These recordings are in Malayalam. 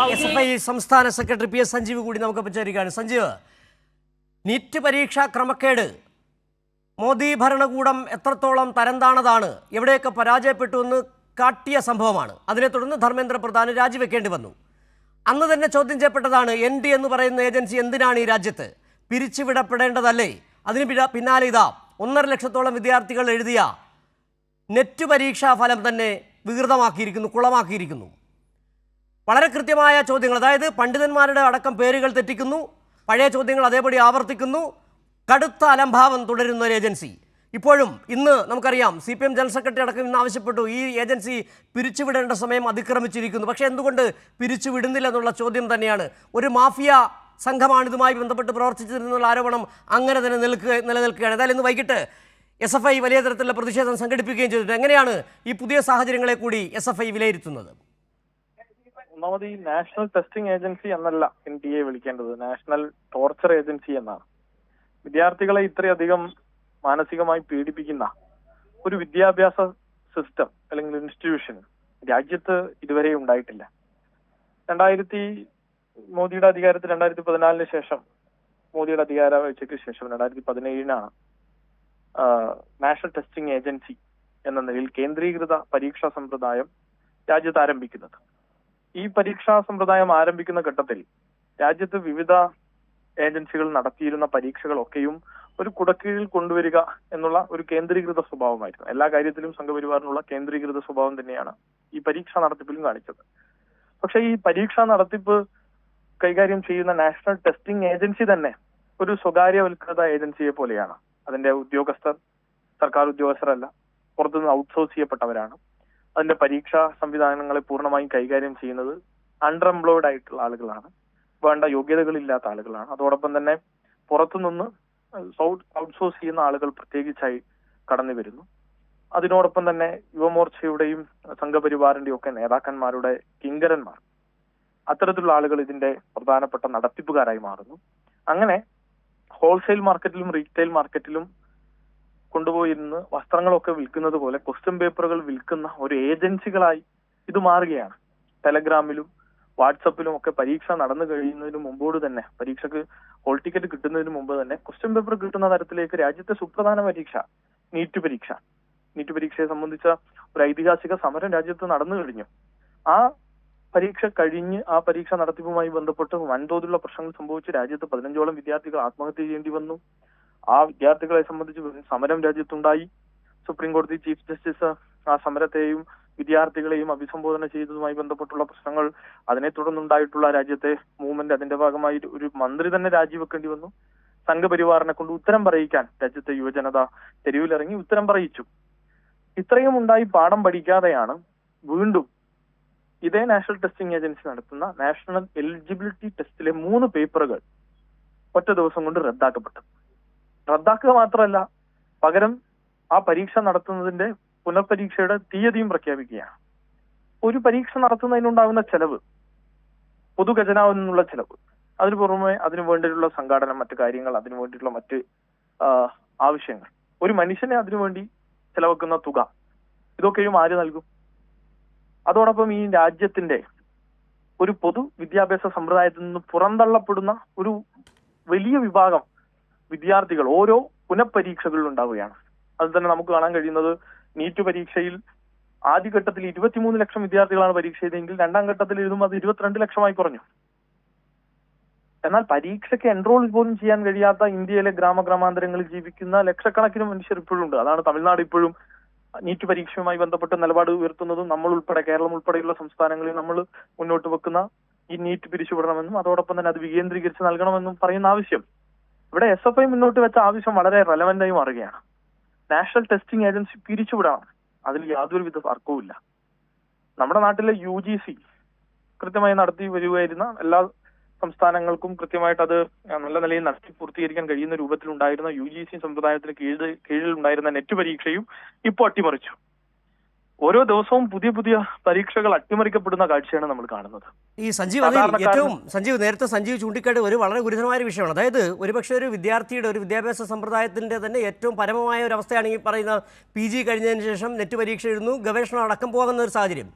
SFI സംസ്ഥാന സെക്രട്ടറി PS സഞ്ജീവ് കൂടി നമുക്ക് ചേരുകയാണ്. സഞ്ജീവ്, നീറ്റ് പരീക്ഷാ ക്രമക്കേട് മോദി ഭരണകൂടം എത്രത്തോളം തരംതാണതാണ്, എവിടെയൊക്കെ പരാജയപ്പെട്ടു എന്ന് കാട്ടിയ സംഭവമാണ്. അതിനെ തുടർന്ന് ധർമ്മേന്ദ്ര പ്രധാൻ രാജിവെക്കേണ്ടി വന്നു. അന്ന് തന്നെ ചോദ്യം ചെയ്യപ്പെട്ടതാണ് ND എന്ന് പറയുന്ന ഏജൻസി എന്തിനാണ് ഈ രാജ്യത്ത്, പിരിച്ചുവിടപ്പെടേണ്ടതല്ലേ? അതിന് പിന്നാലെ ഇതാ 1.5 ലക്ഷത്തോളം വിദ്യാർത്ഥികൾ എഴുതിയ നെറ്റ് പരീക്ഷാ ഫലം തന്നെ വികൃതമാക്കിയിരിക്കുന്നു, കുളമാക്കിയിരിക്കുന്നു. വളരെ കൃത്യമായ ചോദ്യങ്ങൾ, അതായത് പണ്ഡിതന്മാരുടെ അടക്കം പേരുകൾ തെറ്റിക്കുന്നു, പഴയ ചോദ്യങ്ങൾ അതേപടി ആവർത്തിക്കുന്നു, കടുത്ത അലംഭാവം തുടരുന്ന ഒരു ഏജൻസി. ഇപ്പോഴും ഇന്ന് നമുക്കറിയാം CPM ജനറൽ സെക്രട്ടറി അടക്കം ഇന്ന് ആവശ്യപ്പെട്ടു ഈ ഏജൻസി പിരിച്ചുവിടേണ്ട സമയം അതിക്രമിച്ചിരിക്കുന്നു. പക്ഷേ എന്തുകൊണ്ട് പിരിച്ചുവിടുന്നില്ല എന്നുള്ള ചോദ്യം തന്നെയാണ്. ഒരു മാഫിയ സംഘമാണ് ഇതുമായി ബന്ധപ്പെട്ട് പ്രവർത്തിച്ചിരുന്നുള്ള ആരോപണം അങ്ങനെ തന്നെ നിലനിൽക്കുകയാണ്. ഏതായാലും ഇന്ന് വൈകിട്ട് SFI വലിയ തരത്തിലുള്ള പ്രതിഷേധം സംഘടിപ്പിക്കുകയും ചെയ്തിട്ട് എങ്ങനെയാണ് ഈ പുതിയ സാഹചര്യങ്ങളെ കൂടി SFI വിലയിരുത്തുന്നത്? ഒന്നാമത് ഈ നാഷണൽ ടെസ്റ്റിംഗ് ഏജൻസി എന്നല്ല NTA വിളിക്കേണ്ടത്, നാഷണൽ ടോർച്ചർ ഏജൻസി എന്നാണ്. വിദ്യാർത്ഥികളെ ഇത്രയധികം മാനസികമായി പീഡിപ്പിക്കുന്ന ഒരു വിദ്യാഭ്യാസ സിസ്റ്റം അല്ലെങ്കിൽ ഇൻസ്റ്റിറ്റ്യൂഷൻ രാജ്യത്ത് ഇതുവരെ ഉണ്ടായിട്ടില്ല. മോദിയുടെ അധികാരത്തിൽ 2014 ശേഷം, മോദിയുടെ അധികാരവാഴ്ചയ്ക്ക് ശേഷം 2017 നാഷണൽ ടെസ്റ്റിംഗ് ഏജൻസി എന്ന നിലയിൽ കേന്ദ്രീകൃത പരീക്ഷാ സമ്പ്രദായം രാജ്യത്ത് ആരംഭിക്കുന്നത്. ഈ പരീക്ഷാ സമ്പ്രദായം ആരംഭിക്കുന്ന ഘട്ടത്തിൽ രാജ്യത്ത് വിവിധ ഏജൻസികൾ നടത്തിയിരുന്ന പരീക്ഷകളൊക്കെയും ഒരു കുടക്കീഴിൽ കൊണ്ടുവരിക എന്നുള്ള ഒരു കേന്ദ്രീകൃത സ്വഭാവമായിരുന്നു. എല്ലാ കാര്യത്തിലും സംഘപരിവാറിനുള്ള കേന്ദ്രീകൃത സ്വഭാവം തന്നെയാണ് ഈ പരീക്ഷാ നടത്തിപ്പിലും കാണിച്ചത്. പക്ഷേ ഈ പരീക്ഷാ നടത്തിപ്പ് കൈകാര്യം ചെയ്യുന്ന നാഷണൽ ടെസ്റ്റിംഗ് ഏജൻസി തന്നെ ഒരു സ്വകാര്യവൽകൃത ഏജൻസിയെ പോലെയാണ്. അതിന്റെ ഉദ്യോഗസ്ഥർ സർക്കാർ ഉദ്യോഗസ്ഥരല്ല, പുറത്തുനിന്ന് ഔട്ട്സോഴ്സ് ചെയ്യപ്പെട്ടവരാണ്. അതിന്റെ പരീക്ഷാ സംവിധാനങ്ങളെ പൂർണ്ണമായും കൈകാര്യം ചെയ്യുന്നത് അൺഎംപ്ലോയ്ഡ് ആയിട്ടുള്ള ആളുകളാണ്, വേണ്ട യോഗ്യതകളില്ലാത്ത ആളുകളാണ്. അതോടൊപ്പം തന്നെ പുറത്തുനിന്ന് ഔട്ട്സോഴ്സ് ചെയ്യുന്ന ആളുകൾ പ്രത്യേകിച്ചായി കടന്നു വരുന്നു. അതിനോടൊപ്പം തന്നെ യുവമോർച്ചയുടെയും സംഘപരിവാറിന്റെയും ഒക്കെ നേതാക്കന്മാരുടെ കിങ്കരന്മാർ, അത്തരത്തിലുള്ള ആളുകൾ ഇതിന്റെ പ്രധാനപ്പെട്ട നടത്തിപ്പുകാരായി മാറുന്നു. അങ്ങനെ ഹോൾസെയിൽ മാർക്കറ്റിലും റീറ്റെയിൽ മാർക്കറ്റിലും കൊണ്ടുപോയിരുന്ന് വസ്ത്രങ്ങളൊക്കെ വിൽക്കുന്നത് പോലെ ക്വസ്റ്റ്യൻ പേപ്പറുകൾ വിൽക്കുന്ന ഒരു ഏജൻസികളായി ഇത് മാറുകയാണ്. ടെലഗ്രാമിലും വാട്സപ്പിലും ഒക്കെ പരീക്ഷ നടന്നു കഴിയുന്നതിന് മുമ്പോട് തന്നെ, പരീക്ഷക്ക് ഹോൾ ടിക്കറ്റ് കിട്ടുന്നതിന് മുമ്പ് തന്നെ ക്വസ്റ്റ്യൻ പേപ്പർ കിട്ടുന്ന തരത്തിലേക്ക് രാജ്യത്തെ സുപ്രധാന പരീക്ഷ നീറ്റ് പരീക്ഷയെ സംബന്ധിച്ച ഒരു ഐതിഹാസിക സമരം രാജ്യത്ത് നടന്നു കഴിഞ്ഞു. ആ പരീക്ഷ കഴിഞ്ഞ് ആ പരീക്ഷ നടത്തിപ്പുമായി ബന്ധപ്പെട്ട് വൻതോതിലുള്ള പ്രശ്നങ്ങൾ സംഭവിച്ച് രാജ്യത്ത് 15ഓളം വിദ്യാർത്ഥികൾ ആത്മഹത്യ ചെയ്യേണ്ടി വന്നു. ആ വിദ്യാർത്ഥികളെ സംബന്ധിച്ച് സമരം രാജ്യത്തുണ്ടായി. സുപ്രീം കോടതി ചീഫ് ജസ്റ്റിസ് ആ സമരത്തെയും വിദ്യാർത്ഥികളെയും അഭിസംബോധന ചെയ്തതുമായി ബന്ധപ്പെട്ടുള്ള പ്രശ്നങ്ങൾ, അതിനെ തുടർന്നുണ്ടായിട്ടുള്ള രാജ്യത്തെ മൂവ്മെന്റ്, അതിന്റെ ഭാഗമായി ഒരു മന്ത്രി തന്നെ രാജിവെക്കേണ്ടി വന്നു. സംഘപരിവാറിനെ കൊണ്ട് ഉത്തരം പറയിക്കാൻ രാജ്യത്തെ യുവജനത തെരുവിലിറങ്ങി ഉത്തരം പറയിച്ചു. ഇത്രയും ഉണ്ടായി പാഠം പഠിക്കാതെയാണ് വീണ്ടും ഇതേ നാഷണൽ ടെസ്റ്റിംഗ് ഏജൻസി നടത്തുന്ന നാഷണൽ എലിജിബിലിറ്റി ടെസ്റ്റിലെ 3 പേപ്പറുകൾ ഒറ്റ ദിവസം കൊണ്ട് റദ്ദാക്കുക മാത്രമല്ല, പകരം ആ പരീക്ഷ നടത്തുന്നതിന്റെ പുനർപരീക്ഷയുടെ തീയതിയും പ്രഖ്യാപിക്കുകയാണ്. ഒരു പരീക്ഷ നടത്തുന്നതിനുണ്ടാകുന്ന ചെലവ്, പൊതുഖജനാവിൽ നിന്നുള്ള ചെലവ്, അതിനു പുറമെ അതിനു വേണ്ടിയിട്ടുള്ള സംഘാടനം, മറ്റു കാര്യങ്ങൾ, അതിനു വേണ്ടിയിട്ടുള്ള മറ്റ് ആവശ്യങ്ങൾ, ഒരു മനുഷ്യനെ അതിനുവേണ്ടി ചെലവെക്കുന്ന തുക, ഇതൊക്കെയും ആര് നൽകും? അതോടൊപ്പം ഈ രാജ്യത്തിന്റെ ഒരു പൊതു വിദ്യാഭ്യാസ സമ്പ്രദായത്തിൽ നിന്ന് പുറന്തള്ളപ്പെടുന്ന ഒരു വലിയ വിഭാഗം വിദ്യാർത്ഥികൾ ഓരോ പുനഃപരീക്ഷകളിൽ ഉണ്ടാവുകയാണ്. അത് തന്നെ നമുക്ക് കാണാൻ കഴിയുന്നത്, നീറ്റ് പരീക്ഷയിൽ ആദ്യഘട്ടത്തിൽ 23 ലക്ഷം വിദ്യാർത്ഥികളാണ് പരീക്ഷ എഴുതിയെങ്കിൽ രണ്ടാം ഘട്ടത്തിൽ എഴുതുമ്പോൾ അത് 22 ലക്ഷമായി കുറഞ്ഞു. എന്നാൽ പരീക്ഷയ്ക്ക് എൻറോൾ പോലും ചെയ്യാൻ കഴിയാത്ത ഇന്ത്യയിലെ ഗ്രാമാന്തരങ്ങളിൽ ജീവിക്കുന്ന ലക്ഷക്കണക്കിന് മനുഷ്യർ ഇപ്പോഴും ഉണ്ട്. അതാണ് തമിഴ്നാട് ഇപ്പോഴും നീറ്റ് പരീക്ഷയുമായി ബന്ധപ്പെട്ട് നിലപാട് ഉയർത്തുന്നതും നമ്മൾ ഉൾപ്പെടെ, കേരളം ഉൾപ്പെടെയുള്ള സംസ്ഥാനങ്ങളിൽ നമ്മൾ മുന്നോട്ട് വെക്കുന്ന ഈ നീറ്റ് പിരിച്ചുവിടണമെന്നും അതോടൊപ്പം തന്നെ അത് വികേന്ദ്രീകരിച്ച് നൽകണമെന്നും പറയുന്ന ആവശ്യം, ഇവിടെ SFI മുന്നോട്ട് വെച്ച ആവശ്യം വളരെ റെലവന്റായി മാറുകയാണ്. നാഷണൽ ടെസ്റ്റിംഗ് ഏജൻസി പിരിച്ചുവിടണം, അതിൽ യാതൊരുവിധ തർക്കവുമില്ല. നമ്മുടെ നാട്ടിലെ UGC കൃത്യമായി നടത്തി വരികയായിരുന്ന എല്ലാ സംസ്ഥാനങ്ങൾക്കും കൃത്യമായിട്ട് അത് നല്ല നിലയിൽ നടത്തി പൂർത്തീകരിക്കാൻ കഴിയുന്ന രൂപത്തിലുണ്ടായിരുന്ന UGC സമ്പ്രദായത്തിന് കീഴിൽ ഉണ്ടായിരുന്ന നെറ്റ് പരീക്ഷയും ഇപ്പോൾ അട്ടിമറിച്ചു. ഓരോ ദിവസവും പുതിയ പുതിയ പരീക്ഷകൾ അട്ടിമറിക്കപ്പെടുന്ന കാഴ്ചയാണ് നമ്മൾ കാണുന്നത്. ഈ സഞ്ജീവ് നേരത്തെ ചൂണ്ടിക്കാട്ട് ഒരു വളരെ ഗുരുതരമായ വിഷയമാണ്. അതായത് ഒരുപക്ഷെ ഒരു വിദ്യാർത്ഥിയുടെ, ഒരു വിദ്യാഭ്യാസ സമ്പ്രദായത്തിൻ്റെ തന്നെ ഏറ്റവും പരമമായ ഒരു അവസ്ഥയാണ് ഈ പറയുന്ന PG കഴിഞ്ഞതിന് ശേഷം നെറ്റ് പരീക്ഷ എഴുതുന്നു, ഗവേഷണം അടക്കം പോകുന്ന ഒരു സാഹചര്യം.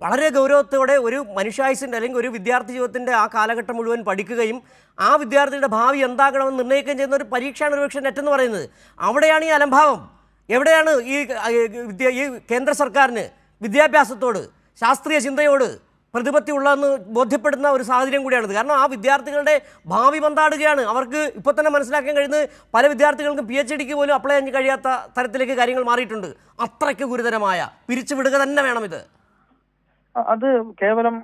വളരെ ഗൗരവത്തോടെ ഒരു മനുഷ്യായുസിൻ്റെ അല്ലെങ്കിൽ ഒരു വിദ്യാർത്ഥി ജീവിതത്തിൻ്റെ ആ കാലഘട്ടം മുഴുവൻ പഠിക്കുകയും ആ വിദ്യാർത്ഥിയുടെ ഭാവി എന്താകണമെന്ന് നിർണ്ണയിക്കുകയും ചെയ്യുന്ന ഒരു പരീക്ഷയാണ് ഒരുപക്ഷെ നെറ്റ് എന്ന് പറയുന്നത്. അവിടെയാണ് ഈ അലംഭാവം. എവിടെയാണ് ഈ കേന്ദ്ര സർക്കാരിന് വിദ്യാഭ്യാസത്തോട്, ശാസ്ത്രീയ ചിന്തയോട് പ്രതിപത്തി ഉള്ളതെന്ന് ബോധ്യപ്പെടുന്ന ഒരു സാഹചര്യം കൂടിയാണിത്. കാരണം ആ വിദ്യാർത്ഥികളുടെ ഭാവി പന്താടുകയാണ്. അവർക്ക് ഇപ്പോൾ തന്നെ മനസ്സിലാക്കാൻ കഴിയുന്നത് പല വിദ്യാർത്ഥികൾക്കും PhDക്ക് പോലും അപ്ലൈ ചെയ്യാൻ കഴിയാത്ത തരത്തിലേക്ക് കാര്യങ്ങൾ മാറിയിട്ടുണ്ട്. അത്രയ്ക്ക് ഗുരുതരമായ പിരിച്ചുവിടുക തന്നെ വേണം ഇത്. അത് കേവലം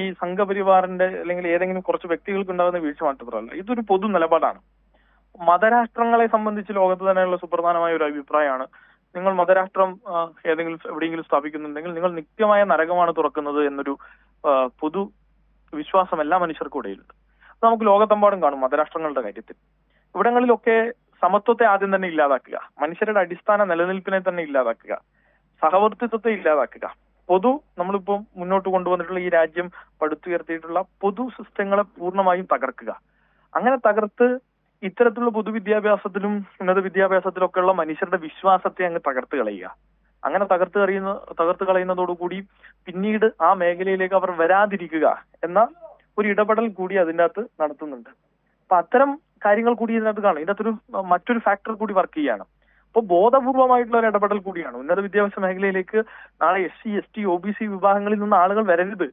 ഈ സംഘപരിവാറിന്റെ അല്ലെങ്കിൽ ഏതെങ്കിലും കുറച്ച് വ്യക്തികൾക്ക് ഉണ്ടാകുന്ന വീഴ്ച മാത്രമല്ല, ഇതൊരു പൊതു നിലപാടാണ്. മതരാഷ്ട്രങ്ങളെ സംബന്ധിച്ച് ലോകത്ത് തന്നെയുള്ള സുപ്രധാനമായ ഒരു അഭിപ്രായമാണ്, നിങ്ങൾ മതരാഷ്ട്രം എവിടെയെങ്കിലും സ്ഥാപിക്കുന്നുണ്ടെങ്കിൽ നിങ്ങൾ നിത്യമായ നരകമാണ് തുറക്കുന്നത് എന്നൊരു പൊതു വിശ്വാസം എല്ലാ മനുഷ്യർക്കും ഇടയിലുണ്ട്. അത് നമുക്ക് ലോകത്തെമ്പാടും കാണും. മതരാഷ്ട്രങ്ങളുടെ കാര്യത്തിൽ ഇവിടങ്ങളിലൊക്കെ സമത്വത്തെ ആദ്യം തന്നെ ഇല്ലാതാക്കുക, മനുഷ്യരുടെ അടിസ്ഥാന നിലനിൽപ്പിനെ തന്നെ ഇല്ലാതാക്കുക, സഹവർത്തിത്വത്തെ ഇല്ലാതാക്കുക, നമ്മളിപ്പോ മുന്നോട്ട് കൊണ്ടുവന്നിട്ടുള്ള ഈ രാജ്യം പടുത്തുയർത്തിയിട്ടുള്ള പൊതു സിസ്റ്റങ്ങളെ പൂർണ്ണമായും തകർക്കുക. അങ്ങനെ തകർത്ത് ഇത്തരത്തിലുള്ള പൊതുവിദ്യാഭ്യാസത്തിലും ഉന്നത വിദ്യാഭ്യാസത്തിലൊക്കെ ഉള്ള മനുഷ്യരുടെ വിശ്വാസത്തെ അങ്ങ് തകർത്ത് കളയുക. അങ്ങനെ തകർത്ത് കളയുന്നതോടുകൂടി പിന്നീട് ആ മേഖലയിലേക്ക് അവർ വരാതിരിക്കുക എന്ന ഒരു ഇടപെടൽ കൂടി അതിൻ്റെ അകത്ത് നടത്തുന്നുണ്ട്. അപ്പൊ അത്തരം കാര്യങ്ങൾ കൂടി ഇതിനകത്ത് കാണും. ഇതിനകത്തൊരു മറ്റൊരു ഫാക്ടർ കൂടി വർക്ക് ചെയ്യാണ്. അപ്പോൾ ബോധപൂർവമായിട്ടുള്ള ഒരു ഇടപെടൽ കൂടിയാണ്. ഉന്നത വിദ്യാഭ്യാസ മേഖലയിലേക്ക് നാളെ SC ST OBC വിഭാഗങ്ങളിൽ നിന്ന് ആളുകൾ വരരുത്.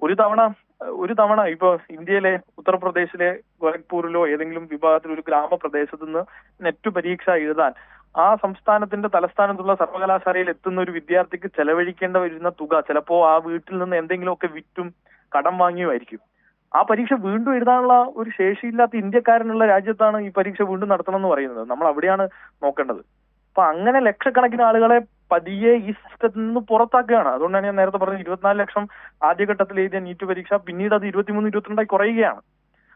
ഒരു തവണ ഇപ്പൊ ഇന്ത്യയിലെ ഉത്തർപ്രദേശിലെ ഗോരഖ്പൂരിലോ ഏതെങ്കിലും വിഭാഗത്തിൽ ഒരു ഗ്രാമപ്രദേശത്ത് നിന്ന് നെറ്റ് പരീക്ഷ എഴുതാൻ ആ സംസ്ഥാനത്തിന്റെ തലസ്ഥാനത്തുള്ള സർവകലാശാലയിൽ എത്തുന്ന ഒരു വിദ്യാർത്ഥിക്ക് ചെലവഴിക്കേണ്ട വരുന്ന തുക ചിലപ്പോ ആ വീട്ടിൽ നിന്ന് എന്തെങ്കിലുമൊക്കെ വിറ്റും കടം വാങ്ങിയുമായിരിക്കും. ആ പരീക്ഷ വീണ്ടും എഴുതാനുള്ള ഒരു ശേഷിയില്ലാത്ത ഇന്ത്യക്കാരനുള്ള രാജ്യത്താണ് ഈ പരീക്ഷ വീണ്ടും നടത്തണം എന്ന് പറയുന്നത്. നമ്മൾ അവിടെയാണ് നോക്കേണ്ടത്. അപ്പൊ അങ്ങനെ ലക്ഷക്കണക്കിന് ആളുകളെ പതിയെ ഈ സിസ്റ്റത്തിൽ നിന്ന് പുറത്താക്കുകയാണ്. അതുകൊണ്ടാണ് ഞാൻ നേരത്തെ പറഞ്ഞത് 24 ലക്ഷം ആദ്യഘട്ടത്തിൽ എഴുതിയ നീറ്റ് പരീക്ഷ പിന്നീട് അത് 23-22 കുറയുകയാണ്.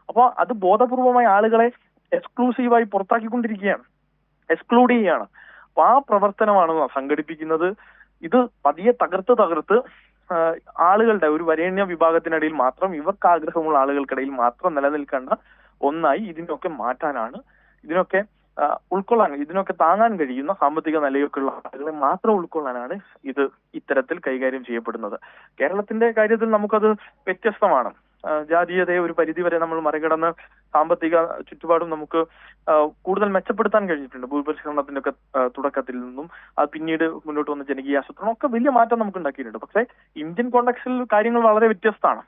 അപ്പോൾ അത് ബോധപൂർവമായ ആളുകളെ എക്സ്ക്ലൂസീവായി പുറത്താക്കിക്കൊണ്ടിരിക്കുകയാണ്, എക്സ്ക്ലൂഡ് ചെയ്യുകയാണ്. അപ്പൊ ആ പ്രവർത്തനമാണ് സംഘടിപ്പിക്കുന്നത്. ഇത് പതിയെ തകർത്ത് ആളുകളുടെ ഒരു വരേണ്യ വിഭാഗത്തിനിടയിൽ മാത്രം, ഇവർക്ക് ആഗ്രഹമുള്ള ആളുകൾക്കിടയിൽ മാത്രം നിലനിൽക്കേണ്ട ഒന്നായി ഇതിനൊക്കെ മാറ്റാനാണ്, ഇതിനൊക്കെ ഇതിനൊക്കെ താങ്ങാൻ കഴിയുന്ന സാമ്പത്തിക നിലയൊക്കെയുള്ള ആളുകളെ മാത്രം ഉൾക്കൊള്ളാനാണ് ഇത് ഇത്തരത്തിൽ കൈകാര്യം ചെയ്യപ്പെടുന്നത്. കേരളത്തിന്റെ കാര്യത്തിൽ നമുക്കത് വ്യത്യസ്തമാണ്. ജാതീയതയെ ഒരു പരിധിവരെ നമ്മൾ മറികടന്ന് സാമ്പത്തിക ചുറ്റുപാടും നമുക്ക് കൂടുതൽ മെച്ചപ്പെടുത്താൻ കഴിഞ്ഞിട്ടുണ്ട്. ഭൂപരിഷ്കരണത്തിന്റെ ഒക്കെ തുടക്കത്തിൽ നിന്നും അത് പിന്നീട് മുന്നോട്ട് വന്ന ജനകീയാസൂത്രണം ഒക്കെ വലിയ മാറ്റം നമുക്ക് ഉണ്ടാക്കിയിട്ടുണ്ട്. പക്ഷേ ഇന്ത്യൻ കോണ്ടക്സ്റ്റിൽ കാര്യങ്ങൾ വളരെ വ്യത്യസ്തമാണ്.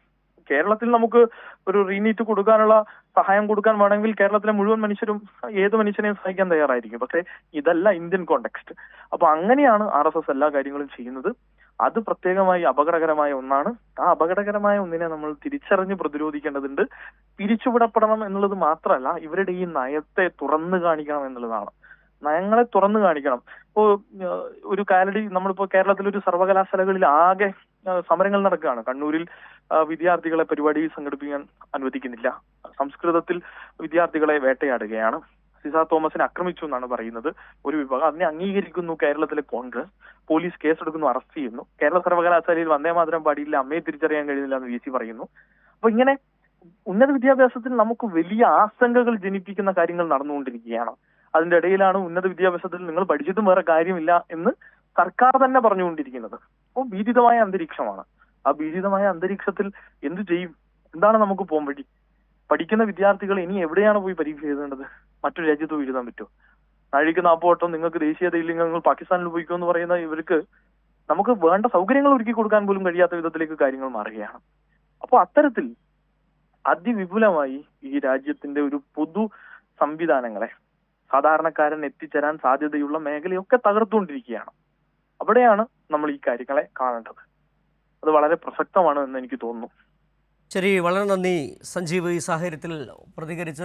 കേരളത്തിൽ നമുക്ക് ഒരു റീനീറ്റ് കൊടുക്കാനുള്ള സഹായം കൊടുക്കാൻ വേണമെങ്കിൽ കേരളത്തിലെ മുഴുവൻ മനുഷ്യരും ഏത് മനുഷ്യനെയും സഹായിക്കാൻ തയ്യാറായിരിക്കും. പക്ഷേ ഇതല്ല ഇന്ത്യൻ കോണ്ടക്സ്റ്റ്. അപ്പൊ അങ്ങനെയാണ് RSS എല്ലാ കാര്യങ്ങളും ചെയ്യുന്നത്. അത് പ്രത്യേകമായി അപകടകരമായ ഒന്നാണ്. ആ അപകടകരമായ ഒന്നിനെ നമ്മൾ തിരിച്ചറിഞ്ഞ് പ്രതിരോധിക്കേണ്ടതുണ്ട്. പിരിച്ചുവിടപ്പെടണം എന്നുള്ളത് മാത്രമല്ല, ഇവരുടെ ഈ നയത്തെ തുറന്നു കാണിക്കണം എന്നുള്ളതാണ്. നയങ്ങളെ തുറന്നു കാണിക്കണം. ഇപ്പോ ഒരു നമ്മളിപ്പോ കേരളത്തിലൊരു സർവകലാശാലകളിൽ ആകെ സമരങ്ങൾ നടക്കുകയാണ്. കണ്ണൂരിൽ വിദ്യാർത്ഥികളെ പരിപാടി സംഘടിപ്പിക്കാൻ അനുവദിക്കുന്നില്ല. സംസ്കൃതത്തിൽ വിദ്യാർത്ഥികളെ വേട്ടയാടുകയാണ്. സിസ തോമസിനെ ആക്രമിച്ചു എന്നാണ് പറയുന്നത് ഒരു വിഭാഗം. അതിനെ അംഗീകരിക്കുന്നു കേരളത്തിലെ കോൺഗ്രസ്. പോലീസ് കേസെടുക്കുന്നു, അറസ്റ്റ് ചെയ്യുന്നു. കേരള സർവകലാശാലയിൽ വന്ദേമാതരം പാടിയില്ല, അമ്മയെ തിരിച്ചറിയാൻ കഴിയുന്നില്ല എന്ന് VC പറയുന്നു. അപ്പൊ ഇങ്ങനെ ഉന്നത വിദ്യാഭ്യാസത്തിൽ നമുക്ക് വലിയ ആശങ്കകൾ ജനിപ്പിക്കുന്ന കാര്യങ്ങൾ നടന്നുകൊണ്ടിരിക്കുകയാണ്. അതിന്റെ ഇടയിലാണ് ഉന്നത വിദ്യാഭ്യാസത്തിൽ നിങ്ങൾ പഠിച്ചിട്ടും വേറെ കാര്യമില്ല എന്ന് സർക്കാർ തന്നെ പറഞ്ഞുകൊണ്ടിരിക്കുന്നത്. അപ്പോൾ ഭീതിതമായ അന്തരീക്ഷമാണ്. ആ ഭീതിതമായ അന്തരീക്ഷത്തിൽ എന്തു ചെയ്യും? എന്താണ് നമുക്ക് പോകാൻ വഴി? പഠിക്കുന്ന വിദ്യാർത്ഥികൾ ഇനി എവിടെയാണ് പോയി പരീക്ഷ എഴുതേണ്ടത്? മറ്റൊരു രാജ്യത്ത് പോയി എഴുതാൻ പറ്റുമോ? നാഴിക 40 വട്ടം നിങ്ങൾക്ക് ദേശീയതയില്ലെങ്കിൽ നിങ്ങൾ പാകിസ്ഥാനിൽ പോയിക്കോ എന്ന് പറയുന്ന ഇവർക്ക് നമുക്ക് വേണ്ട സൗകര്യങ്ങൾ ഒരുക്കി കൊടുക്കാൻ പോലും കഴിയാത്ത വിധത്തിലേക്ക് കാര്യങ്ങൾ മാറുകയാണ്. അപ്പോൾ അത്തരത്തിൽ അതിവിപുലമായി ഈ രാജ്യത്തിന്റെ ഒരു പൊതു സംവിധാനങ്ങളെ സാധാരണക്കാരൻ എത്തിച്ചേരാൻ സാധ്യതയുള്ള മേഖലയൊക്കെ തകർത്തുകൊണ്ടിരിക്കുകയാണ്. അവിടെയാണ് നമ്മൾ ഈ കാര്യങ്ങളെ കാണേണ്ടത്. അത് വളരെ പ്രസക്തമാണ് എന്ന് എനിക്ക് തോന്നുന്നു. ശരി, വളരെ നന്ദി സഞ്ജീവ് ഈ സാഹചര്യത്തിൽ പ്രതികരിച്ച്